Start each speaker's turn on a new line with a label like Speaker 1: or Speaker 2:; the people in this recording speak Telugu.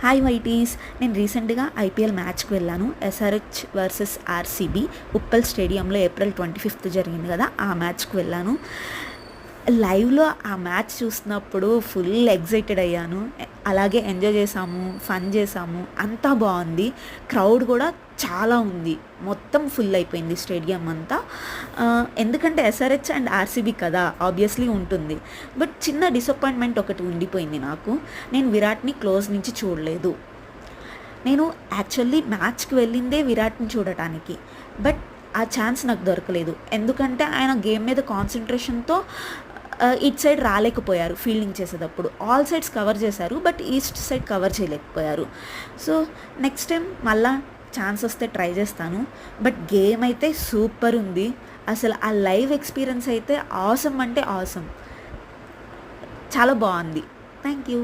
Speaker 1: హాయ్ వైటీస్, నేను రీసెంట్గా ఐపీఎల్ మ్యాచ్కి వెళ్ళాను. ఎస్ఆర్హెచ్ వర్సెస్ ఆర్సీబీ ఉప్పల్ స్టేడియంలో ఏప్రిల్ 25th జరిగింది కదా, ఆ మ్యాచ్కి వెళ్ళాను. లైవ్లో ఆ మ్యాచ్ చూసినప్పుడు ఫుల్ ఎగ్జైటెడ్ అయ్యాను. అలాగే ఎంజాయ్ చేసాము, ఫన్ చేసాము, అంతా బాగుంది. క్రౌడ్ కూడా చాలా ఉంది, మొత్తం ఫుల్ అయిపోయింది స్టేడియం అంతా. ఎందుకంటే ఎస్ఆర్హెచ్ అండ్ ఆర్సీబీ కదా, ఆబ్వియస్లీ ఉంటుంది. బట్ చిన్న డిసప్పాయింట్మెంట్ ఒకటి ఉండిపోయింది నాకు. నేను విరాట్ని క్లోజ్ నుంచి చూడలేదు. నేను యాక్చువల్లీ మ్యాచ్కి వెళ్ళిందే విరాట్ని చూడటానికి, బట్ ఆ ఛాన్స్ నాకు దొరకలేదు. ఎందుకంటే ఆయన గేమ్ మీద కాన్సన్ట్రేషన్తో ఇట్ సైడ్ రాలేకపోయారు. ఫీల్డింగ్ చేసేటప్పుడు ఆల్ సైడ్స్ కవర్ చేశారు, బట్ ఈస్ట్ సైడ్ కవర్ చేయలేకపోయారు. సో నెక్స్ట్ టైం మళ్ళా ఛాన్స్ వస్తే ట్రై చేస్తాను. బట్ గేమ్ అయితే సూపర్ ఉంది. అసలు ఆ లైవ్ ఎక్స్పీరియన్స్ అయితే ఆసమ్ అంటే ఆసమ్, చాలా బాగుంది. Thank you.